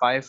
5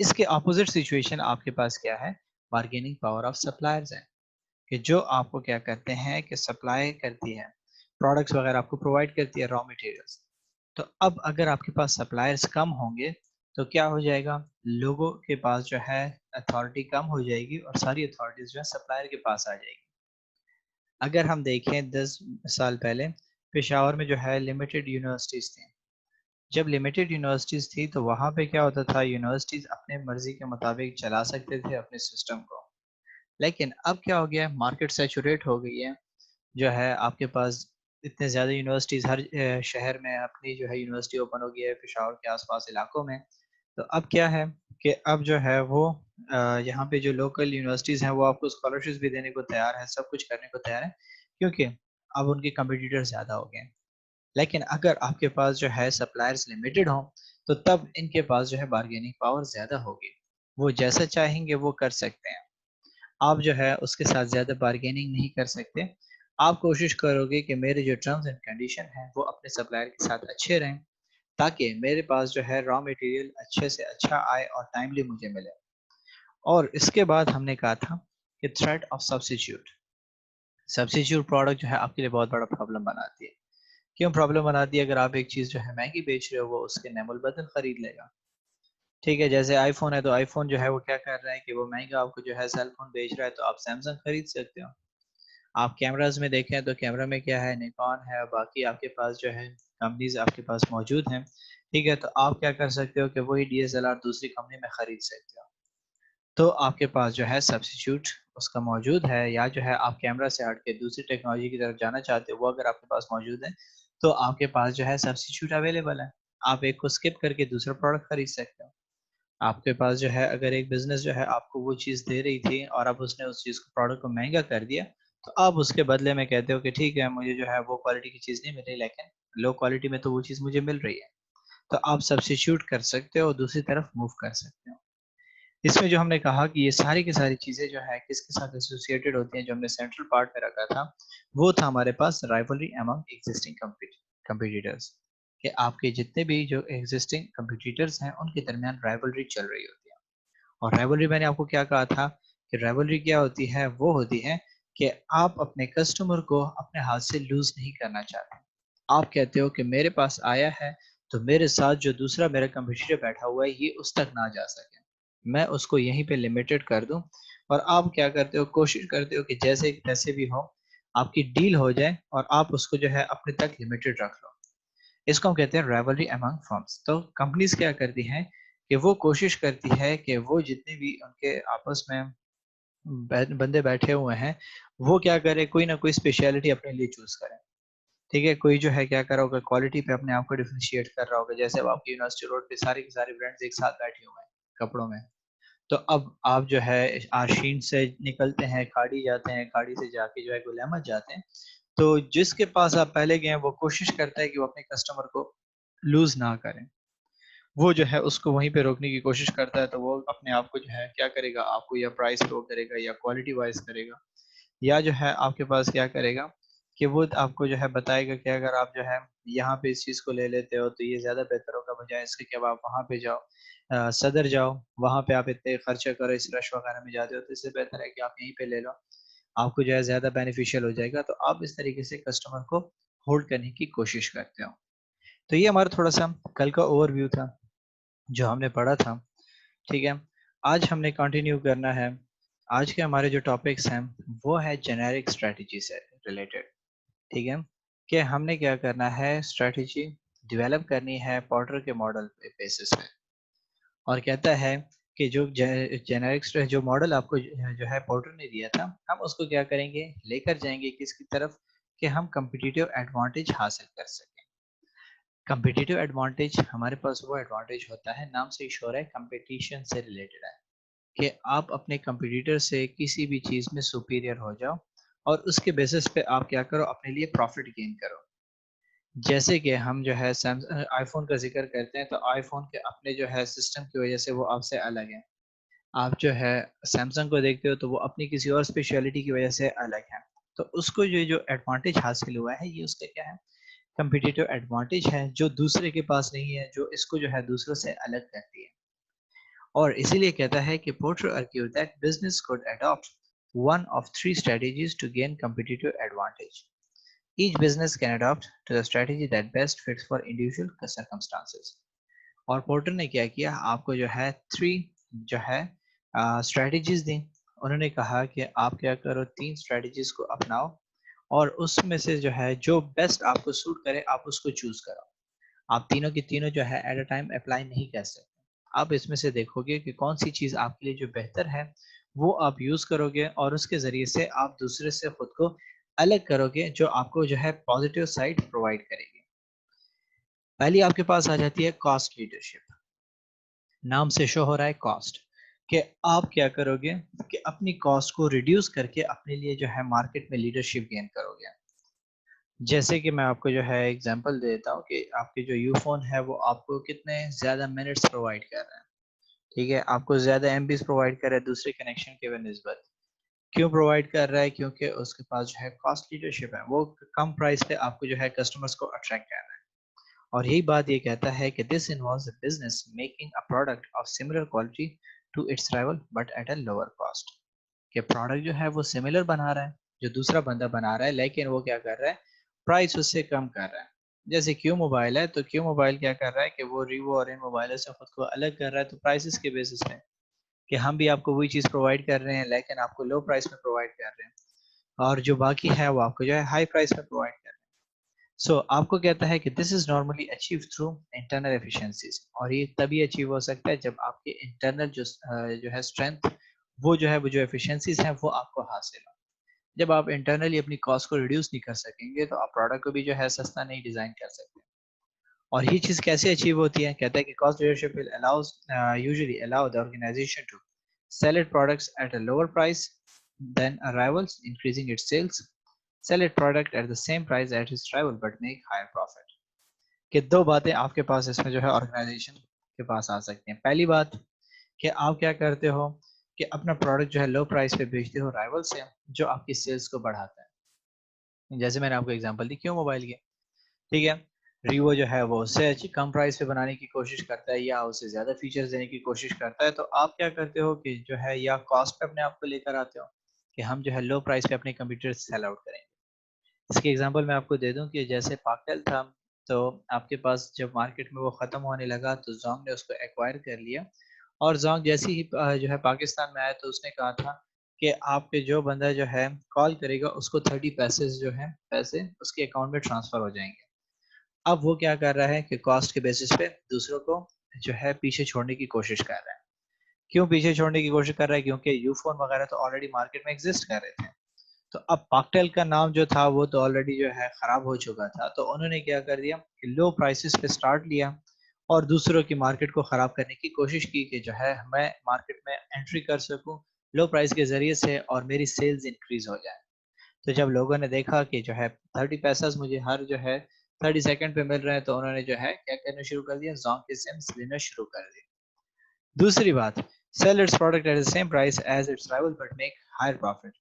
اس کے opposite situation آپ کے پاس کیا ہے؟ بارگیننگ پاور آف سپلائرز ہے، کہ جو آپ کو کیا کرتے ہیں کہ سپلائی کرتی ہے پروڈکٹس وغیرہ، آپ کو پرووائڈ کرتی ہے را مٹیریلس. تو اب اگر آپ کے پاس سپلائرز کم ہوں گے تو کیا ہو جائے گا؟ لوگوں کے پاس جو ہے اتھارٹی کم ہو جائے گی اور ساری اتھارٹیز جو ہے سپلائر کے پاس آ جائے گی. اگر ہم دیکھیں 10 سال پہلے پشاور میں جو ہے لمیٹڈ یونیورسٹیز تھیں. جب لمیٹڈ یونیورسٹیز تھی تو وہاں پہ کیا ہوتا تھا، یونیورسٹیز اپنے مرضی کے مطابق چلا سکتے تھے اپنے سسٹم کو. لیکن اب کیا ہو گیا، مارکیٹ سیچوریٹ ہو گئی ہے، جو ہے آپ کے پاس اتنے زیادہ یونیورسٹیز ہر شہر میں اپنی جو ہے یونیورسٹی اوپن ہو گئی ہے پشاور کے آس پاس علاقوں میں. تو اب کیا ہے کہ اب جو ہے وہ یہاں پہ جو لوکل یونیورسٹیز ہیں وہ آپ کو اسکالرشپس بھی دینے کو تیار ہیں، سب کچھ کرنے کو تیار ہیں، کیونکہ اب ان کے کمپیٹیٹر زیادہ ہو گئے ہیں. لیکن اگر آپ کے پاس جو ہے سپلائرز لمیٹڈ ہوں تو تب ان کے پاس جو ہے بارگیننگ پاور زیادہ ہوگی، وہ جیسا چاہیں گے وہ کر سکتے ہیں. آپ جو ہے اس کے ساتھ زیادہ بارگیننگ نہیں کر سکتے. آپ کوشش کرو گے کہ میرے جو ٹرمز اینڈ کنڈیشن ہیں وہ اپنے سپلائر کے ساتھ اچھے رہیں، تاکہ میرے پاس جو ہے را مٹیریل اچھے سے اچھا آئے اور ٹائملی مجھے ملے. اور اس کے بعد ہم نے کہا تھا کہ تھریٹ آف سبسٹیچیوٹ پروڈکٹ جو ہے آپ کے لیے بہت بڑا پرابلم بناتی ہے. کیوں پرابلم بناتی ہے؟ اگر آپ ایک چیز جو ہے مہنگی بیچ رہے ہو وہ اس کے نیم البدل خرید لے گا. ٹھیک ہے، جیسے آئی فون ہے تو آئی فون جو ہے وہ کیا کر رہا ہے کہ وہ مہنگا آپ کو جو ہے سیل فون بیچ رہا ہے تو آپ سیمسنگ خرید سکتے ہو. آپ کیمراز میں دیکھیں تو کیمرہ میں کیا ہے، نیکون ہے، باقی آپ کے پاس جو ہے کمپنیز آپ کے پاس موجود ہیں. ٹھیک ہے، تو آپ کیا کر سکتے ہو کہ وہی ڈی ایس ایل آر دوسری کمپنی میں خرید سکتے ہو. تو آپ کے پاس جو ہے سبسٹیچیوٹ اس کا موجود ہے، یا جو ہے آپ کیمرہ سے ہٹ کے دوسری ٹیکنالوجی کی طرف جانا چاہتے ہو وہ اگر آپ کے پاس موجود ہے تو آپ کے پاس جو ہے سبسٹیچیوٹ اویلیبل ہے. آپ ایک کو سکپ کر کے دوسرا پروڈکٹ خرید سکتے ہو. آپ کے پاس جو ہے اگر ایک بزنس جو ہے آپ کو وہ چیز دے رہی تھی اور اب اس نے اس چیز کو پروڈکٹ کو مہنگا کر دیا، تو آپ اس کے بدلے میں کہتے ہو کہ ٹھیک ہے مجھے جو ہے وہ کوالٹی کی چیز نہیں مل رہی لیکن لو کوالٹی میں تو وہ چیز مجھے مل رہی ہے. تو آپ سبسٹیچیوٹ کر سکتے ہو اور دوسری طرف موو کر سکتے ہو. اس میں جو ہم نے کہا کہ یہ ساری کی ساری چیزیں جو ہے کس کے ساتھ ایسوسیٹڈ ہوتی ہیں، جو ہم نے سینٹرل پارٹ میں رکھا تھا وہ تھا ہمارے پاس رائیولری امنگ ایگزسٹنگ کمپیٹیٹرز، کہ آپ کے جتنے بھی جو ایگزسٹنگ کمپیٹیٹرز ہیں ان کے درمیان رائیولری چل رہی ہوتی ہے. اور رائیولری میں نے آپ کو کیا کہا تھا کہ رائیولری کیا ہوتی ہے؟ وہ ہوتی ہے کہ آپ اپنے کسٹمر کو اپنے ہاتھ سے لوز نہیں کرنا چاہتے. آپ کہتے ہو کہ میرے پاس آیا ہے تو میرے ساتھ جو دوسرا میرا کمپیٹیٹر بیٹھا ہوا ہے یہ اس تک نہ جا سکے، میں اس کو یہیں پہ لمیٹڈ کر دوں. اور آپ کیا کرتے ہو؟ کوشش کرتے ہو کہ جیسے تیسے بھی ہو آپ کی ڈیل ہو جائے اور آپ اس کو جو ہے اپنے تک لمیٹڈ رکھ لو. اس کو ہم کہتے ہیں رائیولری امنگ فرمز. تو کمپنیز کیا کرتی ہیں کہ وہ کوشش کرتی ہے کہ وہ جتنے بھی ان کے آپس میں بندے بیٹھے ہوئے ہیں وہ کیا کرے، کوئی نہ کوئی اسپیشلٹی اپنے لیے چوز کرے. ٹھیک ہے، کوئی جو ہے کیا کر رہا ہوگا کوالٹی پہ اپنے آپ کو ڈیفرینشیٹ کر رہا ہوگا. جیسے اب آپ کی یونیورسٹی روڈ پہ سارے کے سارے برانڈز ایک ساتھ بیٹھے ہوئے ہیں کپڑوں میں، تو اب آپ جو ہے آشین سے نکلتے ہیں کھاڑی جاتے ہیں، کھاڑی سے جا کے جو ہے گل احمد جاتے ہیں، تو جس کے پاس آپ پہلے گئے ہیں وہ کوشش کرتا ہے کہ وہ اپنے کسٹمر کو لوز نہ کریں. وہ جو ہے اس کو وہیں پہ روکنے کی کوشش کرتا ہے. تو وہ اپنے آپ کو جو ہے کیا کرے گا، آپ کو یا پرائس لو کرے گا یا کوالٹی وائز کرے گا، یا جو ہے آپ کے پاس کیا کرے گا کہ وہ آپ کو جو ہے بتائے گا کہ اگر آپ جو ہے یہاں پہ اس چیز کو لے لیتے ہو تو یہ زیادہ بہتر ہوگا، بجائے اس کے کہ آپ وہاں پہ جاؤ، صدر جاؤ، وہاں پہ آپ اتنے خرچہ کرو، اس رش وغیرہ میں جاتے ہو، تو اس سے بہتر ہے کہ آپ یہیں پہ لے لو، آپ کو جو ہے زیادہ بینیفیشیل ہو جائے گا. تو آپ اس طریقے سے کسٹمر کو ہولڈ کرنے کی کوشش کرتے ہو. تو یہ ہمارا تھوڑا سا کل کا اوور ویو تھا جو ہم نے پڑھا تھا. ٹھیک ہے، آج ہم نے کنٹینیو کرنا ہے. آج کے ہمارے جو ٹاپکس ہیں وہ ہے جنیرک اسٹریٹجی سے ریلیٹڈ. ٹھیک ہے، کہ ہم نے کیا کرنا ہے، اسٹریٹجی ڈیولپ کرنی ہے پارٹر کے ماڈل بیسس پہ. اور کہتا ہے کہ جو جنیرک جو ماڈل آپ کو جو ہے پارٹر نے دیا تھا ہم اس کو کیا کریں گے، لے کر جائیں گے کس کی طرف، کہ ہم کمپٹیٹیو ایڈوانٹیج حاصل کر سکیں. کمپٹیٹیو ایڈوانٹیج ہمارے پاس وہ ایڈوانٹیج ہوتا ہے، نام سے ایشور ہے، کمپٹیشن سے ریلیٹڈ ہے، کہ آپ اپنے کمپٹیٹر سے کسی بھی چیز میں سپیریئر ہو جاؤ اور اس کے بیسس پہ آپ کیا کرو، اپنے لیے پروفٹ گین کرو. جیسے کہ ہم جو ہے آئی فون کا ذکر کرتے ہیں تو آئی فون کے اپنے جو ہے سسٹم کی وجہ سے وہ آپ سے الگ ہے. آپ جو ہے سیمسنگ کو دیکھتے ہو تو وہ اپنی کسی اور اسپیشلٹی کی وجہ سے الگ ہے. تو اس کو جو ایڈوانٹیج حاصل ہوا ہے یہ اس کا کیا ہے، کمپٹیٹیو ایڈوانٹیج ہے، جو دوسرے کے پاس نہیں ہے، جو اس کو جو ہے دوسروں سے الگ کرتی ہے. اور اسی لیے کہتا ہے کہ porter argued that business could adopt one of three strategies to gain competitive advantage. Each business can adopt to the strategy that best fits for individual circumstances. اور پورٹر نے کیا کیا، آپ کو جو ہے 3 جو ہے اسٹریٹجیز دیں. انہوں نے کہا کہ آپ کیا کرو 3 اسٹریٹجیز کو اپناؤ اور اس میں سے جو ہے جو بیسٹ آپ کو سوٹ کرے آپ اس کو چوز کرو. آپ تینوں کی تینوں جو ہے ایٹ اے ٹائم اپلائی نہیں کر سکتے. آپ اس میں سے دیکھو گے کہ کون سی چیز آپ کے لیے جو بہتر ہے وہ آپ یوز کرو گے اور اس کے ذریعے سے آپ دوسرے سے خود کو الگ کرو گے جو آپ کو جو ہے پازیٹیو سائڈ پرووائڈ کرے گی. پہلی آپ کے پاس آ جاتی ہے کاسٹ لیڈرشپ. نام سے شو ہو رہا ہے کاسٹ، کہ آپ کیا کرو گے کہ اپنی کاسٹ کو ریڈیوس کر کے اپنے لیے جو ہے مارکیٹ میں لیڈرشپ گین کرو گے. جیسے کہ میں آپ کو جو ہے ایگزامپل دیتا ہوں کہ آپ کے جو یو فون ہے وہ آپ کو کتنے زیادہ منٹس پرووائڈ کر رہے ہیں. ٹھیک ہے، آپ کو زیادہ ایم بیز پرووائڈ کر رہا ہے دوسرے کنیکشن کے بنسبت. کیوں پرووائڈ کر رہا ہے؟ کیونکہ اس کے پاس جو ہے کاسٹ لیڈرشپ ہے، وہ کم پرائس پہ آپ کو جو ہے کسٹمرز کو اٹریکٹ کر رہا ہے. اور یہی بات یہ کہتا ہے کہ this involves a business making a product of similar quality to its rival but at a lower cost. کہ پروڈکٹ جو ہے وہ سملر بنا رہا ہے جو دوسرا بندہ بنا رہا ہے، لیکن وہ کیا کر رہا ہے پرائس اس سے کم کر رہا ہے. جیسے کیو موبائل ہے تو کیو موبائل کیا کر رہا ہے کہ وہ ریوو اور ان موبائلوں سے خود کو الگ کر رہا ہے تو پرائسز کے بیسس پہ کہ ہم بھی آپ کو وہی چیز پرووائڈ کر رہے ہیں لیکن آپ کو لو پرائس میں پرووائڈ کر رہے ہیں اور جو باقی ہے وہ آپ کو جو ہے ہائی پرائس میں پرووائڈ کر رہے ہیں. سو آپ کو کہتا ہے کہ this is normally achieve through internal efficiencies. اور یہ تبھی اچیو ہو سکتا ہے جب آپ کے انٹرنل جو ہے اسٹرینتھ وہ جو ہے وہ جو ایفیشنسیز ہیں وہ آپ کو حاصل ہو. جب آپ انٹرنلی اپنی کاسٹ کو ریڈیوس نہیں کر سکیں گے تو آپ پروڈکٹ کو بھی جو ہے سستا نہیں ڈیزائن کر سکتے. اور یہ چیز کیسے اچیو ہوتی ہے؟ کہتا ہے کہ cost leadership will allows usually allow the organization to sell its products at a lower price than a rivals, increasing its sales. Sell its product at the same price as its rival but make higher profit. کہ دو باتیں آپ کے پاس اس میں جو ہے organization کے پاس آ سکتی ہیں. پہلی بات کہ آپ کیا کرتے ہو کہ اپنا پروڈکٹ جو ہے لو پرائس پہ بیچتے ہو رائول سے جو آپ کی سیلز کو بڑھاتا ہے. جیسے میں نے آپ کو ایگزامپل دی کیوں موبائل کی. ٹھیک ہے، ریوو جو ہے وہ اس سے کم پرائس پہ بنانے کی کوشش کرتا ہے یا اسے زیادہ فیچرز دینے کی کوشش کرتا ہے، تو آپ کیا کرتے ہو کہ جو ہے یا کاسٹ پہ اپنے آپ کو لے کر آتے ہو کہ ہم جو ہے لو پرائس پہ اپنے کمپیوٹر سیل آؤٹ کریں گے. اس کی ایگزامپل میں آپ کو دے دوں کہ جیسے پاکٹیل تھا تو آپ کے پاس جب مارکیٹ میں وہ ختم ہونے لگا تو زونگ نے اس کو ایکوائر کر لیا اور زونگ جیسی ہی جو ہے پاکستان میں آیا تو اس نے کہا تھا کہ آپ کے جو بندہ جو ہے کال کرے گا اس کو 30 پیسے جو ہے پیسے اس کے اکاؤنٹ میں ٹرانسفر ہو جائیں گے. اب وہ کیا کر رہا ہے کہ کاسٹ کے بیسس پہ دوسروں کو جو ہے پیچھے چھوڑنے کی کوشش کر رہا ہے. کیوں پیچھے چھوڑنے کی کوشش کر رہا ہے؟ کیونکہ یو فون وغیرہ تو آلریڈی مارکیٹ میں ایگزسٹ کر رہے تھے. تو اب پاکٹیل کا نام جو تھا وہ تو آلریڈی جو ہے خراب ہو چکا تھا تو انہوں نے کیا کر دیا کہ لو پرائسز پہ سٹارٹ لیا اور دوسروں کی مارکیٹ کو خراب کرنے کی کوشش کی کہ جو ہے میں مارکیٹ میں انٹری کر سکوں لو پرائس کے ذریعے سے اور میری سیلز انکریز ہو جائے. تو جب لوگوں نے دیکھا کہ جو ہے 30 پیسز مجھے ہر جو ہے 30 سیکنڈ پہ مل رہے ہیں تو انہوں نے جو ہے کیا کرنا شروع کر دیا، زونگ کے سمز لینا شروع کر دیا. دوسری بات، sell its product at the same price as its rival but make higher profit.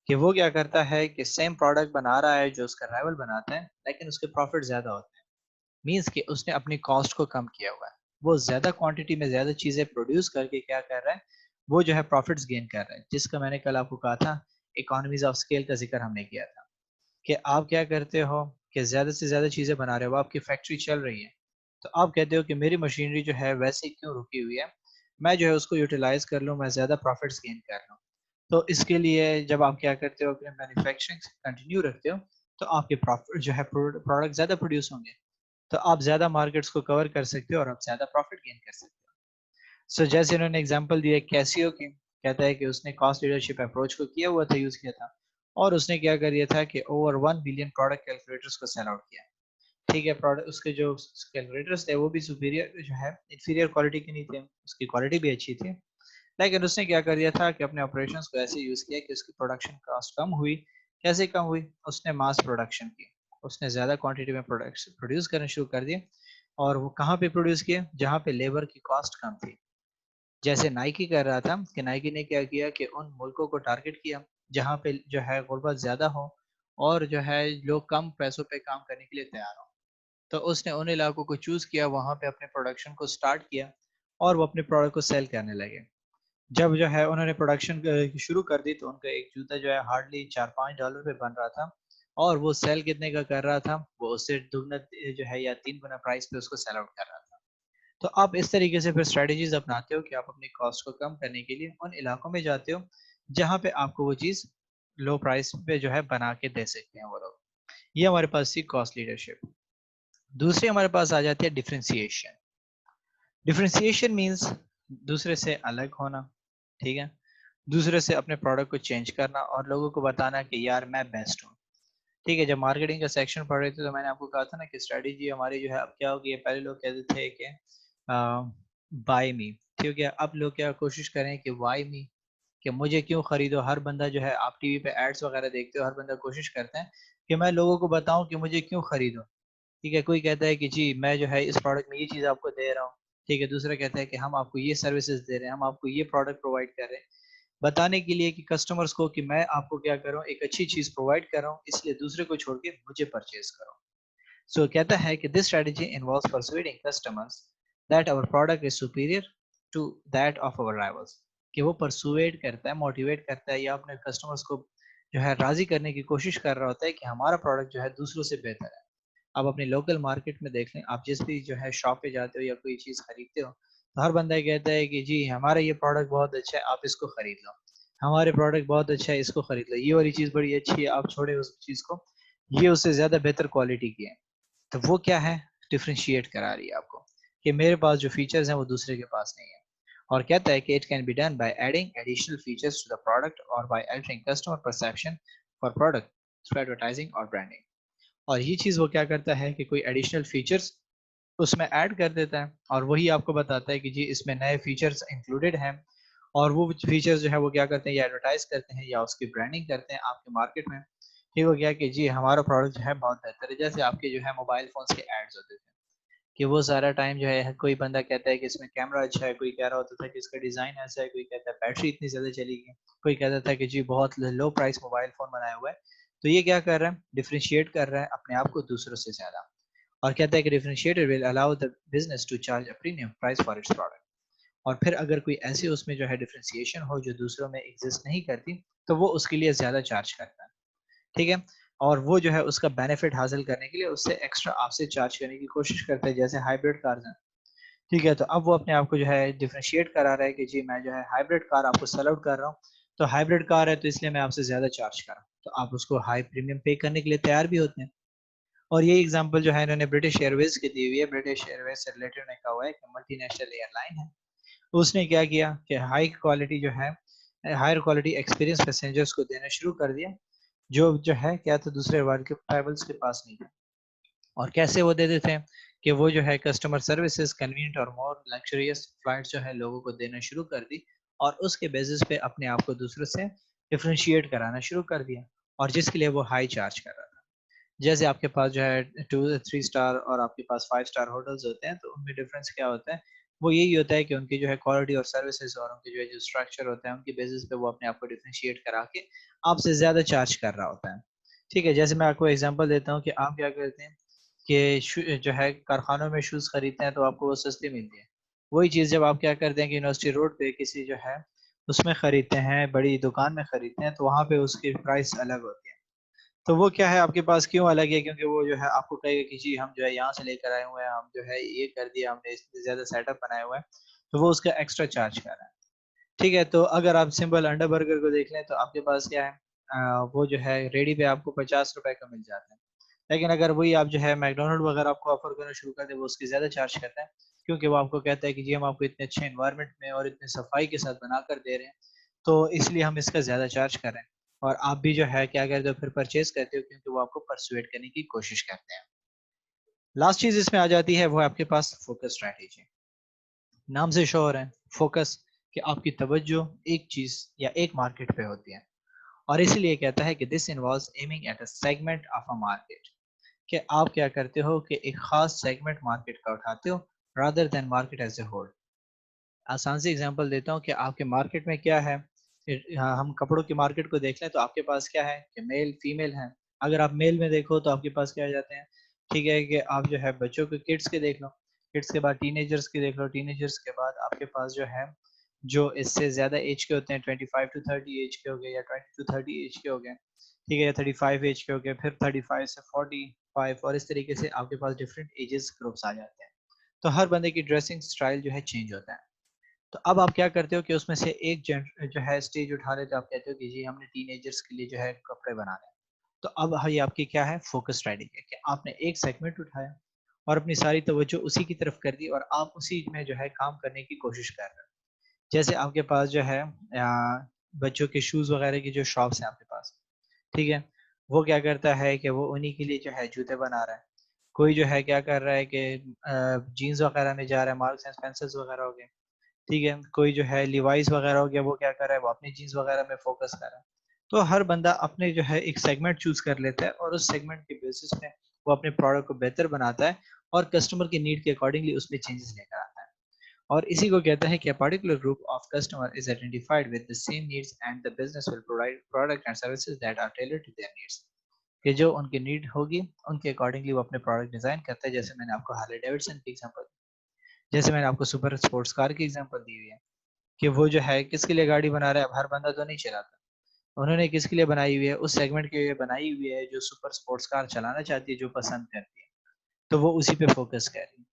کہ وہ کیا کرتا ہے کہ سیم پروڈکٹ بنا رہا ہے جو اس کا رائول بناتا ہے لیکن اس کے پروفٹ زیادہ ہوتے ہیں. مینس کہ اس نے اپنی کاسٹ کو کم کیا ہوا ہے، وہ زیادہ کوانٹٹی میں زیادہ چیزیں پروڈیوس کر کے کیا کر رہا ہے وہ جو ہے پروفٹس گین کر رہا ہے. جس کا میں نے کل آپ کو کہا تھا اکانومیز آف اسکیل کا ذکر ہم نے کیا تھا کہ آپ کیا کرتے ہو کہ زیادہ سے زیادہ چیزیں بنا رہے ہو، آپ کی فیکٹری چل رہی ہے تو آپ کہتے ہو کہ میری مشینری جو ہے ویسے کیوں رکی ہوئی ہے، میں جو ہے اس کو یوٹیلائز کر لوں، میں زیادہ پروفٹس گین کر لوں. تو اس کے لیے جب آپ کیا کرتے ہو کہ مینوفیکچرنگ کنٹینیو رکھتے ہو تو آپ کے پروفٹ جو ہے پروڈکٹ زیادہ پروڈیوس ہوں گے تو آپ زیادہ مارکیٹس کو کور کر سکتے ہو اور آپ زیادہ پروفٹ گین کر سکتے ہو. سو جیسے انہوں نے ایگزامپل دیا کیسیو کی، کہتا ہے کہ اس نے کاسٹ لیڈرشپ اپروچ کو کیا ہوا تھا، یوز کیا تھا اور اس نے کیا کر دیا تھا کہ اوور 1 بلین پروڈکٹ کیلکولیٹرز کو سیل آؤٹ کیا. ٹھیک ہے، پروڈکٹ اس کے جو کیلکولیٹرز تھے وہ بھی سپیریئر جو ہے انفیریئر کوالٹی کے نہیں تھے، اس کی کوالٹی بھی اچھی تھی لیکن اس نے کیا کر دیا تھا کہ اپنے آپریشنس کو ایسے یوز کیا کہ اس کی پروڈکشن کاسٹ کم ہوئی. کیسے کم ہوئی؟ اس نے ماس پروڈکشن کی، اس نے زیادہ کوانٹٹی میں پروڈکٹس پروڈیوس کرنا شروع کر دیے اور وہ کہاں پہ پروڈیوس کیے؟ جہاں پہ لیبر کی کاسٹ کم تھی. جیسے نائکی کر رہا تھا کہ نائکی نے کیا کیا کہ ان ملکوں کو ٹارگٹ کیا جہاں پہ جو ہے غربت زیادہ ہو اور جو ہے لوگ کم پیسوں پہ کام کرنے کے لیے تیار ہو. تو اس نے ان علاقوں کو چوز کیا، وہاں پہ اپنے پروڈکشن کو سٹارٹ کیا اور وہ اپنے پروڈکٹ کو سیل کرنے لگے. جب جو ہے انہوں نے پروڈکشن شروع کر دی تو ان کا ایک جوتا جو ہے ہارڈلی $4-5 پہ بن رہا تھا, اور وہ سیل کتنے کا کر رہا تھا, وہ اس سے دگنا جو ہے یا 3 گنا پرائس پہ اس کو سیل آؤٹ کر رہا تھا. تو آپ اس طریقے سے پھر اسٹریٹجیز اپناتے ہو کہ آپ اپنی کاسٹ کو کم کرنے کے لیے ان علاقوں میں جاتے ہو جہاں پہ آپ کو وہ چیز لو پرائس پہ جو ہے بنا کے دے سکتے ہیں وہ لوگ. یہ ہمارے پاس تھی کاسٹ لیڈرشپ. دوسری ہمارے پاس آ جاتی ہے ڈفرینسیشن. ڈفرینسیشن مینس دوسرے سے الگ ہونا, ٹھیک ہے, دوسرے سے اپنے پروڈکٹ کو چینج کرنا اور لوگوں کو بتانا کہ یار میں بیسٹ ہوں. ٹھیک ہے, جب مارکیٹنگ کا سیکشن پڑھ رہے تھے تو میں نے آپ کو کہا تھا نا کہ اسٹریٹجی ہماری جو ہے اب کیا ہوگی. پہلے لوگ کہتے تھے کہ بائی می, ٹھیک ہے, اب لوگ کیا کوشش کریں کہ وائی می, کہ مجھے کیوں خریدو. ہر بندہ جو ہے, آپ ٹی وی پہ ایڈس وغیرہ دیکھتے ہو, ہر بندہ کوشش کرتا ہے کہ میں لوگوں کو بتاؤں کہ مجھے کیوں خریدو. ٹھیک ہے, کوئی کہتا ہے کہ جی میں جو ہے اس پروڈکٹ میں یہ چیز آپ کو دے رہا ہوں. ٹھیک ہے, دوسرا کہتا ہے کہ ہم آپ کو یہ سروسز دے رہے ہیں, ہم آپ کو یہ پروڈکٹ پرووائڈ کر رہے ہیں, بتانے کے لیے کہ کسٹمرز کو کہ میں آپ کو کیا کروں, ایک اچھی چیز پرووائڈ کر رہا ہوں, اس لیے دوسرے کو چھوڑ کے مجھے پرچیز کرو. سو کہتا ہے کہ this strategy involves persuading customers that our product is superior to that of our rivals. کہ وہ پرسویٹ کرتا ہے, موٹیویٹ کرتا ہے, یا اپنے کسٹمرز کو جو ہے راضی کرنے کی کوشش کر رہا ہوتا ہے کہ ہمارا پروڈکٹ جو ہے دوسروں سے بہتر ہے. آپ اپنی لوکل مارکیٹ میں دیکھ لیں, آپ جس بھی جو ہے شاپ پہ جاتے ہو یا کوئی چیز خریدتے ہو تو ہر بندہ کہتا ہے کہ جی ہمارا یہ پروڈکٹ بہت اچھا ہے, آپ اس کو خرید لو, ہمارے پروڈکٹ بہت اچھا ہے, اس کو خرید لو, یہ والی چیز بڑی اچھی ہے, آپ چھوڑے اس چیز کو, یہ اس سے زیادہ بہتر کوالٹی کی ہے. تو وہ کیا ہے, ڈفرینشیٹ کرا رہی ہے آپ کو کہ میرے پاس جو فیچرز ہیں وہ دوسرے کے پاس نہیں ہے. اور کہتا ہے کہ it can be done by adding additional features to the product اور by altering customer perception for product through advertising اور برانڈنگ. اور یہ چیز وہ کیا کرتا ہے کہ کوئی ایڈیشنل فیچرز اس میں ایڈ کر دیتا ہے, اور وہی آپ کو بتاتا ہے کہ جی اس میں نئے فیچرز انکلوڈیڈ ہیں, اور وہ فیچرز جو ہے وہ کیا کرتے ہیں, یا ایڈورٹائز کرتے ہیں یا اس کی برانڈنگ کرتے ہیں آپ کے مارکیٹ میں. ٹھیک ہو گیا کہ جی ہمارا پروڈکٹ جو ہے بہت بہتر ہے. جیسے آپ کے جو ہے موبائل فونس کے ایڈز ہوتے تھے کہ وہ سارا ٹائم جو ہے کوئی بندہ کہتا ہے کہ اس میں کیمرہ اچھا ہے, کوئی کہہ رہا ہوتا تھا کہ اس کا ڈیزائن ایسا ہے, کوئی کہتا ہے بیٹری اتنی زیادہ چلی گئی, کوئی کہتا تھا کہ جی بہت لو پرائس موبائل فون بنایا ہوا ہے. تو یہ کیا کر رہا ہے, ڈفرینشیٹ کر رہا ہے اپنے آپ کو دوسروں سے زیادہ, اور کہتا ہے کہ ڈفرینشیٹر ول الاؤ the business to charge a premium price for its product. اور پھر اگر کوئی ایسی اس میں جو ہے ڈفرینسیشن ہو جو دوسروں میں ایگزسٹ نہیں کرتی تو وہ اس کے لیے زیادہ چارج کرتا ہے. ٹھیک ہے, اور وہ جو ہے اس کا بینیفٹ حاصل کرنے کے لیے اس سے ایکسٹرا آپ سے چارج کرنے کی کوشش کرتا ہے, جیسے ہائبرڈ کارز ہیں. ٹھیک ہے, تو اب وہ اپنے آپ کو جو ہے ڈفرینشیٹ کرا رہا ہے کہ جی میں جو ہے ہائبرڈ کار آپ کو سیل آؤٹ کر رہا ہوں, تو ہائبرڈ کار ہے تو اس لیے میں آپ سے زیادہ چارج کر رہا ہوں, تو آپ اس کو ہائی پریمیم پے کرنے کے لیے تیار بھی ہوتے ہیں. اور یہ ایگزامپل جو ہے انہوں نے برٹش ایئر ویز کی دی ہوئی ہے. برٹش ایئر ویز سے ریلیٹڈ نے کہا ہوا ہے کہ ملٹی نیشنل ایئر لائن ہے, اس نے کیا کیا کہ ہائی کوالٹی جو ہے ہائر کوالٹی ایکسپیرینس پیسنجرز کو دینا شروع کر دیا, جو ہے کیا تو دوسرے ورلڈ کے ٹریولز کے پاس نہیں ہے. اور کیسے وہ دے دیتے ہیں کہ وہ جو ہے کسٹمر سروسز کنوینٹ اور مور لگژریس فلائٹس جو ہے لوگوں کو دینا شروع کر دی, اور اس کے بیسس پہ اپنے آپ کو دوسروں سے ڈفرینشیٹ کرانا شروع کر دیا, اور جس کے لیے وہ ہائی چارج کر رہا تھا. جیسے آپ کے پاس جو ہے 2-3 اسٹار اور آپ کے پاس 5 اسٹار ہوٹلز ہوتے ہیں, تو ان میں ڈفرینس کیا ہوتا ہے, وہ یہی ہوتا ہے کہ ان کی جو ہے کوالٹی اور سروسز اور ان کے جو ہے جو اسٹرکچر ہوتا ہے ان کی بیسس پہ وہ اپنے آپ کو ڈفرینشیٹ کرا کے آپ سے زیادہ چارج کر رہا ہوتا ہے. ٹھیک ہے, جیسے میں آپ کو ایگزامپل دیتا ہوں کہ آپ کیا کرتے ہیں کہ جو ہے کارخانوں میں شوز خریدتے ہیں تو آپ کو وہ سستی ملتی ہے. وہی چیز جب آپ کیا کرتے ہیں کہ یونیورسٹی روڈ پہ کسی جو ہے اس میں خریدتے ہیں, بڑی دکان میں خریدتے ہیں, تو وہاں پہ اس کی پرائس الگ ہوتی ہے. تو وہ کیا ہے آپ کے پاس کیوں الگ ہے, کیونکہ وہ جو ہے آپ کو کہے گا کہ جی ہم جو ہے یہاں سے لے کر آئے ہوئے ہیں, ہم جو ہے یہ کر دیا, ہم نے اس سے زیادہ سیٹ اپ بنایا ہوا ہے, تو وہ اس کا ایکسٹرا چارج کر رہا ہے. ٹھیک ہے, تو اگر آپ سمپل انڈا برگر کو دیکھ لیں تو آپ کے پاس کیا ہے, وہ جو ہے ریڈی پہ آپ کو ₹50 کا مل جاتا ہے. لیکن اگر وہی آپ جو ہے میکڈونلڈ وغیرہ آپ کو آفر کرنا شروع کر دیں, وہ اس کی زیادہ چارج کرتا ہے, کیونکہ وہ آپ کو کہتا ہے کہ جی ہم آپ کو اتنے اچھے انوائرمنٹ میں اور اتنے صفائی کے ساتھ بنا کر دے رہے ہیں, تو اس لیے ہم اس کا زیادہ چارج کر رہے ہیں. اور آپ بھی جو ہے کیا کرتے ہو, پھر پرچیز کرتے ہو, کیونکہ وہ آپ کو پرسویٹ کرنے کی کوشش کرتے ہیں. لاسٹ چیز اس میں آ جاتی ہے وہ آپ کے پاس فوکس اسٹریٹجی. نام سے شور ہے فوکس, کہ آپ کی توجہ ایک چیز یا ایک مارکیٹ پہ ہوتی ہے, اور اسی لیے کہتا ہے کہ this involves aiming at a segment of a market, کہ آپ کیا کرتے ہو کہ ایک خاص سیگمنٹ مارکیٹ کا اٹھاتے ہو rather than market as a whole. آسان سی ایگزامپل دیتا ہوں کہ آپ کے مارکیٹ میں کیا ہے, ہم کپڑوں کی مارکیٹ کو دیکھ لیں تو آپ کے پاس کیا ہے کہ میل فیمیل ہیں. اگر آپ میل میں دیکھو تو آپ کے پاس کیا جاتے ہیں, ٹھیک ہے, کہ آپ جو ہے بچوں کے کڈس کے دیکھ لو, کڈس کے بعد ٹین ایجرس کی دیکھ لو، ٹین ایجرس کے بعد آپ کے پاس جو ہے جو اس سے زیادہ ایج کے ہوتے ہیں 25 to 30 ایج کے ہو گئے، یا 20 to 30 ایج کے ہو گئے، ٹھیک ہے، یا 35 ایج کے ہو گئے، پھر 35 سے 45، اور اس طریقے سے آپ کے پاس ڈفرینٹ ایجز گروپس آ جاتے ہیں. تو ہر بندے کی ڈریسنگ سٹائل جو ہے چینج ہوتا ہے. تو اب آپ کیا کرتے ہو کہ اس میں سے ایک جو ہے اسٹیج اٹھا لیتے آپ کہتے ہو کہ جی ہم نے ٹین ایجرس کے لیے جو ہے کپڑے بنانے ہیں. تو اب یہ آپ کی کیا ہے فوکس اسٹریٹجی ہے کہ آپ نے ایک سیگمنٹ اٹھایا اور اپنی ساری توجہ اسی کی طرف کر دی اور آپ اسی میں جو ہے کام کرنے کی کوشش کر رہے ہیں. جیسے آپ کے پاس جو ہے بچوں کے شوز وغیرہ کی جو شاپس ہیں آپ کے پاس، ٹھیک ہے، وہ کیا کرتا ہے کہ وہ انہی کے لیے جو ہے جوتے بنا رہا ہے. کوئی جو ہے کیا کر رہا ہے کہ جینز وغیرہ میں جا رہا ہے، مارکس اینڈ اسپینسرز وغیرہ ہو گئے، ٹھیک ہے. کوئی جو ہے لیوائز وغیرہ ہو گیا، وہ کیا کر رہا ہے، وہ اپنی جینز وغیرہ میں فوکس کر رہا ہے. تو ہر بندہ اپنے جو ہے ایک سیگمنٹ چوز کر لیتا ہے اور اس سیگمنٹ کے بیسس پہ وہ اپنے پروڈکٹ کو بہتر بناتا ہے اور کسٹمر کی نیڈ کے اکارڈنگلی اس میں چینجز لے کر آتا ہے. اور اسی کو کہتا ہے کہ particular group of customer is identified with the same needs and the business will provide product and services that are tailored to their needs. کہ جو ان کی نیڈ ہوگی ان کے اکارڈنگلی وہ اپنے پروڈکٹ ڈیزائن کرتا ہے. جیسے میں نے آپ کو ہارلے ڈیوڈسن کی ایگزامپل، جیسے میں نے آپ کو سپر اسپورٹس کار کی ایگزامپل دی ہوئی ہے کہ وہ جو ہے کس کے لیے گاڑی بنا رہا ہے. اب ہر بندہ تو نہیں چلاتا، انہوں نے کس کے لیے بنائی ہوئی ہے، اس سیگمنٹ کے لیے بنائی ہوئی ہے جو سپر اسپورٹس کار چلانا چاہتی ہے، جو پسند کرتی ہے، تو وہ اسی پہ فوکس کر رہی ہے.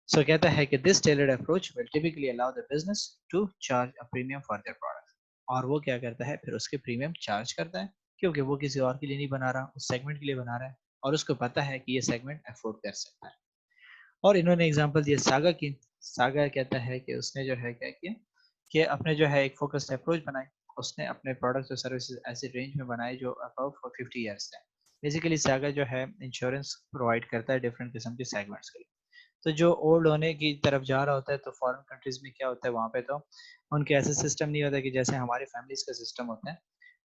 سو کہتا ہے کہ this tailored approach will typically allow the business to charge a premium for their product. اور وہ کیا کرتا ہے پھر اس کے پریمیم چارج کرتا ہے، کیونکہ وہ کسی اور کے لیے نہیں بنا رہا، اس سیگمنٹ کے لیے بنا رہا ہے اور اس کو پتا ہے کہ یہ سیگمنٹ افورڈ کر سکتا ہے. اور انہوں نے اگزامپل دیا ساگا کی. ساگا کہتا ہے کہ اس نے جو ہے کیا کیا کہ اپنے جو ہے ایک فوکسڈ اپروچ بنائی. اس نے اپنے پروڈکٹس اور سروسز ایسے رینج میں بنائے جو ابو 50 ایئرس ہیں. بیسیکلی ساگا جو ہے انشورنس پرووائڈ کرتا ہے ڈفرینٹ قسم کے سیگمنٹس کے لیے. تو جو اولڈ ہونے کی طرف جا رہا ہوتا ہے تو فارن کنٹریز میں کیا ہوتا ہے، وہاں پہ تو ان کے ایسے سسٹم نہیں ہوتا کہ جیسے ہماری فیملیز کا سسٹم ہوتا ہے.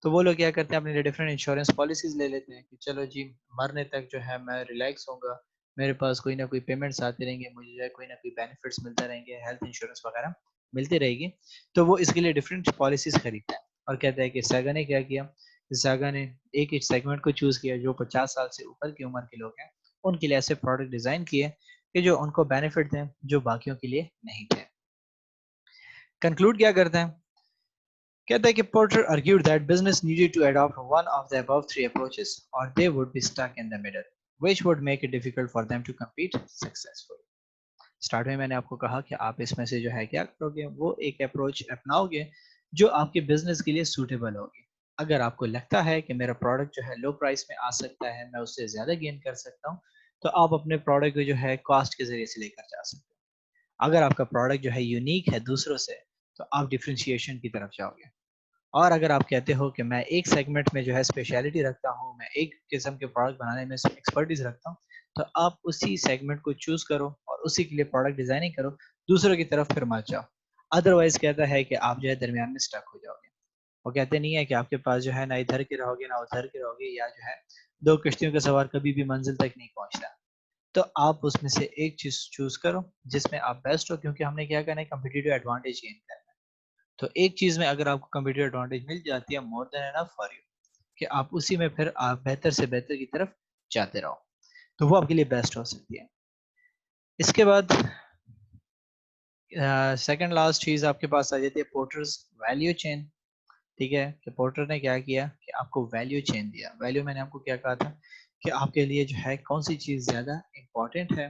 تو وہ لوگ کیا کرتے ہیں اپنے ڈفرینٹ انشورنس پالیسیز لے لیتے ہیں کہ چلو جی مرنے تک جو ہے میں ریلیکس ہوں گا، میرے پاس کوئی نہ کوئی پیمنٹس آتے رہیں گے، مجھے جو ہے کوئی نہ کوئی بینیفٹس ملتے رہیں گے، ہیلتھ انشورنس وغیرہ ملتی رہے گی. تو وہ اس کے لیے ڈفرینٹ پالیسیز خریدتا ہے. اور کہتا ہے کہ ساگا نے کیا کیا، ساگا نے ایک سیگمنٹ کو چوز کیا جو 50 سال سے اوپر کی عمر کے لوگ ہیں، ان کے لیے ایسے پروڈکٹ ڈیزائن کیے کہ جو ان کو بینیفٹ دیں جو باقیوں کے لیے نہیں تھے. کنکلوڈ کیا کرتے ہیں، کہتا ہے کہ porter argued that business needed to adopt one of the above three approaches or they would be stuck in the middle, which would make it difficult for them to compete successfully. Start میں نے آپ کو کہا کہ آپ اس میں سے جو ہے کیا کرو گے، وہ ایک اپروچ اپناؤ گے جو آپ کے بزنس کے لیے سوٹیبل ہوگی. اگر آپ کو لگتا ہے کہ میرا پروڈکٹ جو ہے لو پرائس میں آ سکتا ہے، میں اس سے زیادہ گین کر سکتا ہوں، تو آپ اپنے پروڈکٹ کو جو ہے کاسٹ کے ذریعے سے لے کر جا سکتے ہیں. اگر آپ کا پروڈکٹ جو ہے یونیک ہے دوسروں سے، تو آپ ڈفرینشیشن کی طرف جاؤ گے. اور اگر آپ کہتے ہو کہ میں ایک سیگمنٹ میں جو ہے اسپیشلٹی رکھتا ہوں، میں ایک قسم کے پروڈکٹ بنانے میں ایکسپرٹیز رکھتا ہوں، تو آپ اسی سیگمنٹ کو چوز کرو اور اسی کے لیے پروڈکٹ ڈیزائننگ کرو، دوسروں کی طرف پھر مت جاؤ. ادروائز کہتا ہے کہ آپ جو ہے درمیان میں اسٹک ہو جاؤ گے. وہ کہتے نہیں ہے کہ آپ کے پاس جو ہے نہ ادھر کے رہو گے نہ ادھر کے رہو گے، یا جو ہے دو کشتیوں کا سوار کبھی بھی منزل تک نہیں پہنچتا. تو آپ اس میں سے ایک چیز چوز کرو جس میں آپ بیسٹ ہو، کیونکہ ہم نے کیا کرنا ہے کمپیٹیٹو ایڈوانٹیج گین کرنا ہے. تو ایک چیز میں اگر آپ کو کمپیٹیٹو ایڈوانٹیج مل جاتی ہے، مور دین انف فار یو، کہ آپ اسی میں پھر آپ بہتر سے بہتر کی طرف جاتے رہو، تو وہ آپ کے لیے بیسٹ ہو سکتی ہے. اس کے بعد سیکنڈ لاسٹ چیز آپ کے پاس آ جاتی ہے پورٹرز ویلیو چین. ٹھیک ہے، کہ پورٹر نے کیا کیا کہ آپ کو ویلیو چین دیا. ویلیو میں نے آپ کو کیا کہا تھا کہ آپ کے لیے جو ہے کون سی چیز زیادہ امپورٹنٹ ہے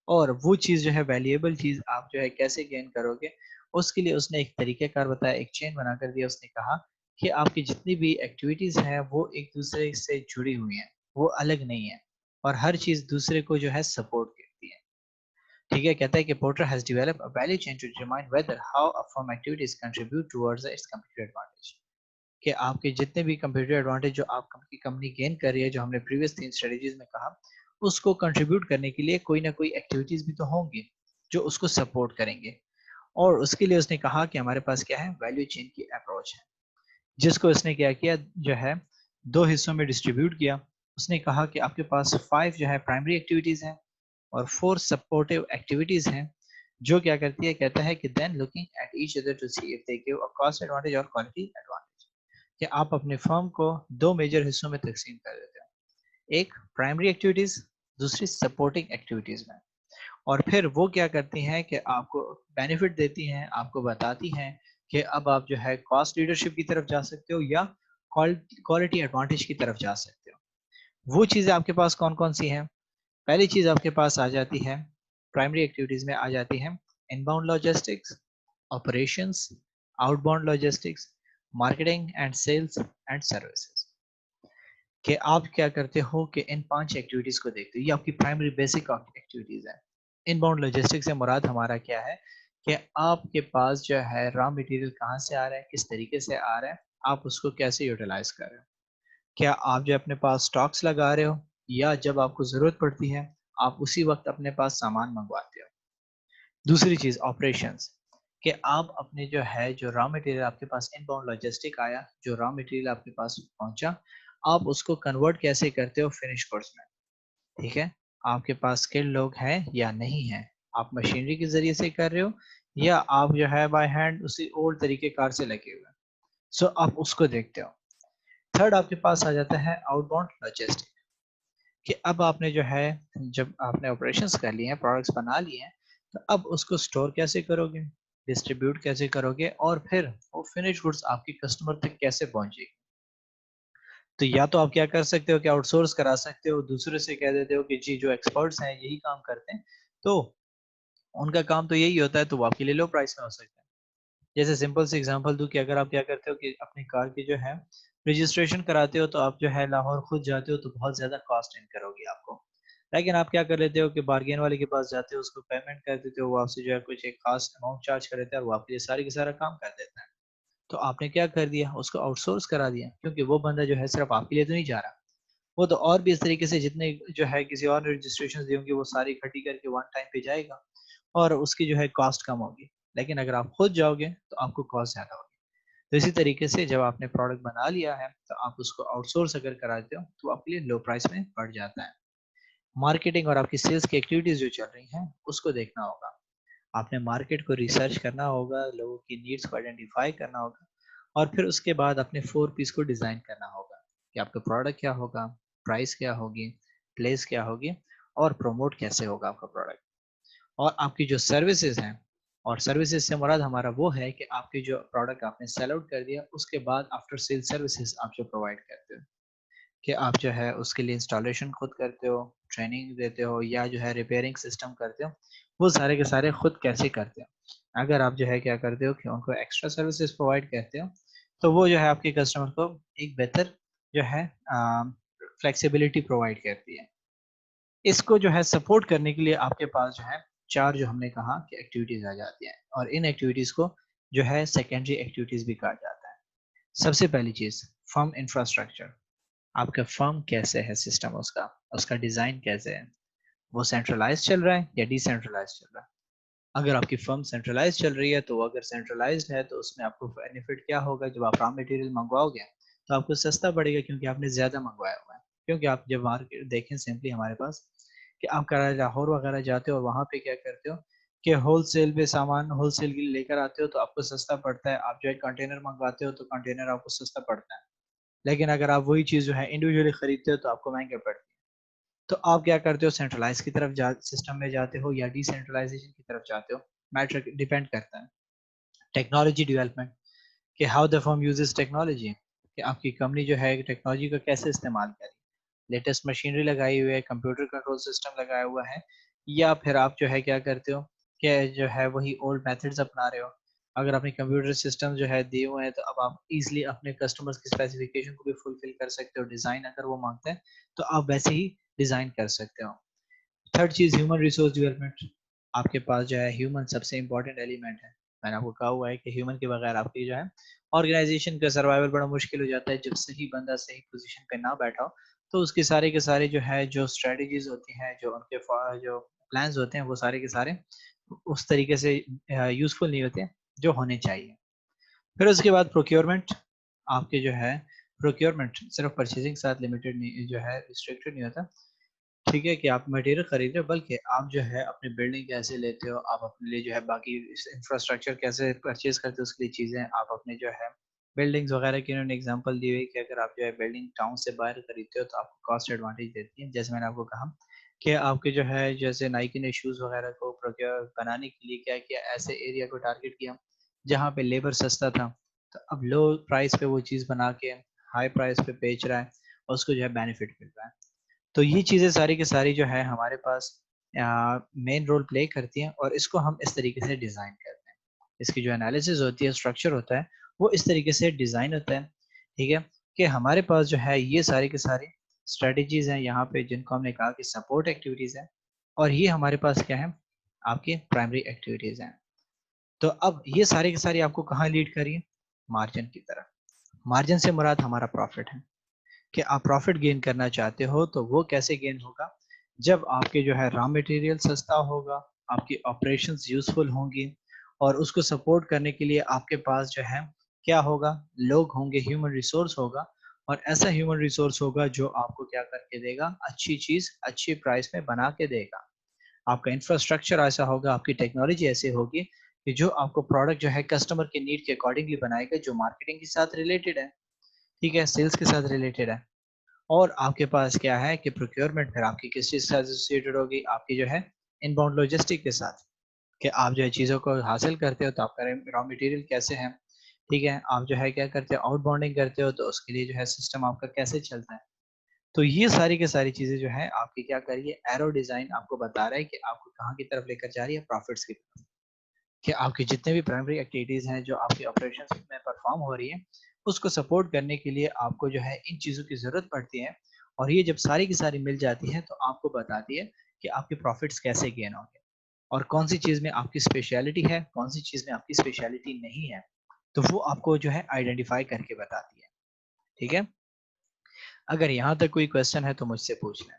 اور وہ چیز جو ہے ویلیبل چیز آپ جو ہے کیسے گین کرو گے. اس کے لیے اس نے ایک طریقہ کار بتایا، ایک چین بنا کر دیا. اس نے کہا کہ آپ کی جتنی بھی ایکٹیویٹیز ہیں وہ ایک دوسرے سے جڑی ہوئی ہیں، وہ الگ نہیں ہیں، اور ہر چیز دوسرے کو جو ہے سپورٹ کرتی ہے. ٹھیک ہے، کہتا ہے کہ Porter has develop a value chain to determine whether how a firm activities contribute towards its competitive advantage. کہ آپ کے جتنے بھی کمپیٹیٹو ایڈوانٹیج جو آپ کی کمپنی گین کر رہی ہے، جو ہم نے پریویس 3 اسٹریٹجیز میں کہا، اس کو کنٹریبیوٹ کرنے کے لیے کوئی نہ کوئی ایکٹیویٹیز بھی تو ہوں گی جو اس کو سپورٹ کریں گے. اور اس کے لیے اس نے کہا کہ ہمارے پاس کیا ہے، ویلیو چین کی اپروچ ہے، جس کو اس نے کیا کیا جو ہے دو حصوں میں ڈسٹریبیوٹ کیا. اس نے کہا کہ آپ کے پاس 5 جو ہے پرائمری ایکٹیویٹیز ہیں اور 4 سپورٹیو ایکٹیویٹیز ہیں، جو کیا کرتی ہے، کہتا ہے کہ then looking at each other to see if they give a cost advantage اور کوالٹی ایڈوانٹیج. کہ آپ اپنے فرم کو 2 میجر حصوں میں تقسیم کر دیتے ہیں، ایک پرائمری ایکٹیویٹیز، دوسری سپورٹنگ ایکٹیویٹیز میں. اور پھر وہ کیا کرتی ہیں کہ آپ کو بینیفٹ دیتی ہیں, آپ کو بتاتی ہیں کہ اب آپ جو ہے کاسٹ لیڈرشپ کی طرف جا سکتے ہو یا کوالٹی ایڈوانٹیج کی طرف جا سکتے ہو. وہ چیزیں آپ کے پاس کون کون سی ہیں؟ پہلی چیز آپ کے پاس آ جاتی ہے, پرائمری ایکٹیویٹیز میں آ جاتی ہیں inbound logistics, operations, outbound logistics, marketing and sales and services. کہ آپ کیا کرتے ہو کہ ان 5 ایکٹیویٹیز کو دیکھتے ہو, یہ آپ کی پرائمری بیسک ایکٹیویٹیز ہیں. ان باؤنڈ لاجسٹکس سے مراد ہمارا کیا ہے کہ آپ کے پاس جو ہے را مٹیریل کہاں سے آ رہا ہے, کس طریقے سے آ رہا ہے, آپ اس کو کیسے یوٹیلائز کر رہے ہو. کیا آپ جو اپنے پاس سٹاکس لگا رہے ہو یا جب آپ کو ضرورت پڑتی ہے آپ اسی وقت اپنے پاس سامان منگواتے ہو. دوسری چیز آپریشنز, کہ آپ اپنے جو ہے جو را مٹیریل آپ کے پاس ان باؤنڈ لاجسٹک آیا, جو را مٹیریل آپ کے پاس پہنچا, آپ اس کو کنورٹ کیسے کرتے ہو فنش گڈز میں. ٹھیک ہے, آپ کے پاس اسکل لوگ ہیں یا نہیں ہیں, آپ مشینری کے ذریعے سے کر رہے ہو یا آپ جو ہے بائی ہینڈ اسی اولڈ طریقے کار سے لگے ہوئے. سو آپ اس کو دیکھتے ہو. تھرڈ آپ کے پاس آ جاتا ہے آؤٹ باؤنڈ لاجسٹک, کہ اب آپ نے جو ہے جب آپ نے آپریشنز کر لیے ہیں, پروڈکٹس بنا لیے ہیں, تو اب اس کو سٹور کیسے کرو گے, ڈسٹریبیوٹ کیسے کرو گے, اور پھر وہ فنش گڈس آپ کے کسٹمر تک کیسے پہنچے گی. تو یا تو آپ کیا کر سکتے ہو کہ آؤٹ سورس کرا سکتے ہو, دوسرے سے کہہ دیتے ہو کہ جی جو ایکسپرٹس ہیں یہی کام کرتے ہیں, تو ان کا کام تو یہی ہوتا ہے, تو وہ آپ کے لیے لو پرائس میں ہو سکتا ہے. جیسے سمپل سے اگزامپل دوں کہ اگر آپ کیا کرتے ہو کہ اپنی کار کی جو ہے رجسٹریشن کراتے ہو, تو آپ جو ہے لاہور خود جاتے ہو تو بہت زیادہ کاسٹ انکر ہوگی آپ کو. لیکن آپ کیا کر لیتے ہو کہ بارگین والے کے پاس جاتے ہو, اس کو پیمنٹ کر دیتے ہو, وہ آپ سے جو ہے کچھ ایک خاص اماؤنٹ چارج کر دیتا ہے, وہ آپ کے لیے ساری کا سارا کام کر دیتا ہے. تو آپ نے کیا کر دیا, اس کو آؤٹ سورس کرا دیا, کیونکہ وہ بندہ جو ہے صرف آپ کے لیے تو نہیں جا رہا, وہ تو اور بھی اس طریقے سے جتنے جو ہے کسی اور رجسٹریشن ہوں گی وہ ساری اکٹھی کر کے ون ٹائم پہ جائے گا اور اس کی جو ہے کاسٹ کم ہوگی. لیکن اگر آپ خود جاؤ گے تو آپ کو کاسٹ زیادہ ہوگی. تو اسی طریقے سے جب آپ نے پروڈکٹ بنا لیا ہے تو آپ اس کو آؤٹ سورس اگر کراتے ہو تو آپ کے لیے لو پرائس میں پڑ جاتا ہے. مارکیٹنگ اور آپ کی سیلز کی ایکٹیویٹیز جو چل رہی ہیں اس کو دیکھنا ہوگا. آپ نے مارکیٹ کو ریسرچ کرنا ہوگا, لوگوں کی نیڈس کو آئیڈینٹیفائی کرنا ہوگا, اور پھر اس کے بعد اپنے 4 پیس کو ڈیزائن کرنا ہوگا کہ آپ کا پروڈکٹ کیا ہوگا, پرائس کیا ہوگی, پلیس کیا ہوگی, اور پروموٹ کیسے ہوگا آپ کا پروڈکٹ. اور آپ کی جو سروسز ہیں, اور سروسز سے مراد ہمارا وہ ہے کہ آپ کی جو پروڈکٹ آپ نے سیل آؤٹ کر دیا اس کے بعد آفٹر سیل سروسز آپ جو پرووائڈ کرتے ہو, کہ آپ جو ہے اس کے لیے انسٹالیشن خود کرتے ہو, ٹریننگ دیتے ہو, یا جو ہے ریپیئرنگ سسٹم کرتے ہو, وہ سارے کے سارے خود کیسے کرتے ہو. اگر آپ جو ہے کیا کرتے ہو کہ ان کو ایکسٹرا سروسز پرووائڈ کرتے ہو تو وہ جو ہے آپ کے کسٹمر کو ایک بہتر جو ہے فلیکسیبلٹی پرووائڈ کرتی ہے. اس کو جو ہے سپورٹ کرنے کے لیے آپ کے پاس جو ہے 4 جو ہم نے کہا کہ ایکٹیویٹیز آ جاتی ہیں, اور ان ایکٹیویٹیز کو جو ہے سیکنڈری ایکٹیویٹیز بھی کہا جاتا ہے. سب سے پہلی چیز فرم انفراسٹرکچر, آپ کا فرم کیسے ہے, سسٹم اس کا ڈیزائن کیسے ہے, وہ سینٹرلائز چل رہا ہے یا ڈی سینٹرلائز چل رہا ہے. اگر آپ کی فرم سینٹرلائز چل رہی ہے تو اگر سینٹرلائزڈ ہے تو اس میں آپ کو بینیفٹ کیا ہوگا, جب آپ را مٹیریل منگواؤ گے تو آپ کو سستا پڑے گا کیونکہ آپ نے زیادہ منگوایا ہوا ہے. کیونکہ آپ جب مارکیٹ دیکھیں سمپلی ہمارے پاس کہ آپ لاہور وغیرہ جاتے ہو اور وہاں پہ کیا کرتے ہو کہ ہول سیل پہ سامان ہول سیل کے لیے لے کر آتے ہو تو آپ کو سستا پڑتا ہے. آپ جو ہے کنٹینر منگواتے ہو تو کنٹینر آپ کو سستا پڑتا ہے, لیکن اگر آپ وہی چیز جو ہے انڈیویجولی خریدتے ہو تو آپ کو مہنگے پڑتے ہیں. تو آپ کیا کرتے ہو, سینٹرلائز کی طرف سسٹم میں جاتے ہو یا ڈی سینٹرلائزیشن کی طرف جاتے ہو, میٹر ڈیپینڈ کرتا ہے. ٹیکنالوجی ڈیولپمنٹ, کہ how the firm uses technology, کہ آپ کی کمپنی جو ہے ٹیکنالوجی کا کیسے استعمال کرے, لیٹسٹ مشینری لگائی ہوئی ہے, کمپیوٹر کنٹرول سسٹم لگایا ہوا ہے, یا پھر آپ جو ہے کیا کرتے ہو کہ جو ہے وہی اولڈ میتھڈز اپنا رہے ہو. اگر اپنے کمپیوٹر سسٹم جو ہے دیے ہوئے ہیں تو اب آپ ایزیلی اپنے کسٹمرز کی اسپیسیفکیشن کو بھی فلفل کر سکتے ہو, ڈیزائن اگر وہ مانگتے ہیں تو آپ ویسے ہی ڈیزائن کر سکتے ہو. تھرڈ چیز ہیومن ریسورس ڈیولپمنٹ, آپ کے پاس جو ہے ہیومن سب سے امپورٹنٹ ایلیمنٹ ہے. میں نے آپ کو کہا ہوا ہے کہ ہیومن کے بغیر آپ کی جو ہے آرگنائزیشن کا سروائیول بڑا مشکل ہو جاتا ہے. جب صحیح بندہ صحیح پوزیشن پہ نہ بیٹھا ہو تو اس کے سارے کے سارے جو ہے جو اسٹریٹجیز ہوتی ہیں, جو ان کے جو پلانز ہوتے ہیں, وہ سارے کے سارے اس طریقے سے یوزفل نہیں ہوتے جو ہونے چاہیے. پھر اس کے بعد پروکیورمنٹ, آپ کے جو ہے پروکیورمنٹ صرف پرچیزنگ کے ساتھ لمیٹڈ نہیں جو ہے ریسٹرکٹڈ نہیں ہوتا. ٹھیک ہے کہ آپ مٹیریل خرید رہے ہو, بلکہ آپ جو ہے اپنی بلڈنگ کیسے لیتے ہو, آپ اپنے لیے جو ہے باقی انفراسٹرکچر کیسے پرچیز کرتے ہو, اس کے لیے چیزیں آپ اپنے جو ہے بلڈنگز وغیرہ کی انہوں نے اگزامپل دی ہوئی کہ اگر آپ جو ہے بلڈنگ ٹاؤن سے باہر خریدتے ہو تو آپ کو کاسٹ ایڈوانٹیج دیتی ہے. جیسے میں نے آپ کو کہا کہ آپ کے جو ہے جیسے نائکی نے شوز وغیرہ کو بنانے کے لیے کیا کیا، ایسے ایریا کو ٹارگٹ کیا جہاں پہ لیبر سستا تھا، تو اب لو پرائس پہ وہ چیز بنا کے ہائی پرائس پہ بیچ رہا ہے اور اس کو جو ہے بینیفٹ مل رہا ہے. تو یہ چیزیں ساری کی ساری جو ہے ہمارے پاس مین رول پلے کرتی ہیں، اور اس کو ہم اس طریقے سے ڈیزائن کرتے ہیں. اس کی جو انالیسز ہوتی ہے، اسٹرکچر ہوتا ہے، وہ اس طریقے سے ڈیزائن ہوتا ہے. ٹھیک ہے، کہ ہمارے پاس جو ہے یہ ساری کے ساری اسٹریٹجیز ہیں یہاں پہ، جن کو ہم نے کہا کہ سپورٹ ایکٹیویٹیز ہیں، اور یہ ہمارے پاس کیا ہے، آپ کی پرائمری ایکٹیویٹیز ہیں. تو اب یہ ساری کی ساری آپ کو کہاں لیڈ کریے، مارجن کی طرف. مارجن سے مراد ہمارا پروفٹ ہے، کہ آپ پروفٹ گین کرنا چاہتے ہو تو وہ کیسے گین ہوگا، جب آپ کے جو ہے را مٹیریل سستا ہوگا، آپ کی آپریشنز یوزفل ہوں گی، اور اس کو سپورٹ کرنے کے لیے آپ کے پاس جو ہے کیا ہوگا، لوگ ہوں گے، ہیومن ریسورس ہوگا، اور ایسا ہیومن ریسورس ہوگا جو آپ کو کیا کر کے دے گا، اچھی چیز اچھی پرائس میں بنا کے دے گا. آپ کا انفراسٹرکچر ایسا ہوگا، آپ کی ٹیکنالوجی ایسی ہوگی کہ جو آپ کو پروڈکٹ جو ہے کسٹمر کی نیڈ کے اکارڈنگلی بنائے گا، جو مارکیٹنگ کے ساتھ ریلیٹڈ ہے، ٹھیک ہے، سیلس کے ساتھ ریلیٹڈ ہے. اور آپ کے پاس کیا ہے کہ پروکیورمنٹ پھر آپ کی کس چیز سے ایسوسیٹڈ ہوگی، آپ کی جو ہے ان باؤنڈ لاجسٹک کے ساتھ، کہ آپ جو ہے چیزوں کو حاصل کرتے ہو تو آپ کا را مٹیریل کیسے ہے، ٹھیک ہے، آپ جو ہے کیا کرتے ہو، آؤٹ باؤنڈنگ کرتے ہو تو اس کے لیے جو ہے سسٹم آپ کا کیسے چلتا ہے. تو یہ ساری کی ساری چیزیں جو ہے آپ کی کیا کریے، ایرو ڈیزائن آپ کو بتا رہا ہے کہ آپ کو کہاں کی طرف لے کر جا رہی ہے، پروفٹس کی طرف. کہ آپ کی جتنے بھی پرائمری ایکٹیویٹیز ہیں جو آپ کی آپریشنز میں پرفارم ہو رہی ہیں، اس کو سپورٹ کرنے کے لیے آپ کو جو ہے ان چیزوں کی ضرورت پڑتی ہے. اور یہ جب ساری کی ساری مل جاتی ہے تو آپ کو بتاتی ہے کہ آپ کے پروفٹس کیسے گین ہوں گے، اور کون سی چیز میں آپ کی اسپیشلٹی ہے، کون سی چیز میں آپ کی اسپیشلٹی نہیں ہے. تو وہ آپ کو جو ہے آئیڈینٹیفائی کر کے بتاتی ہے. ٹھیک ہے، اگر یہاں تک کوئی کوشچن ہے تو مجھ سے پوچھ لیں.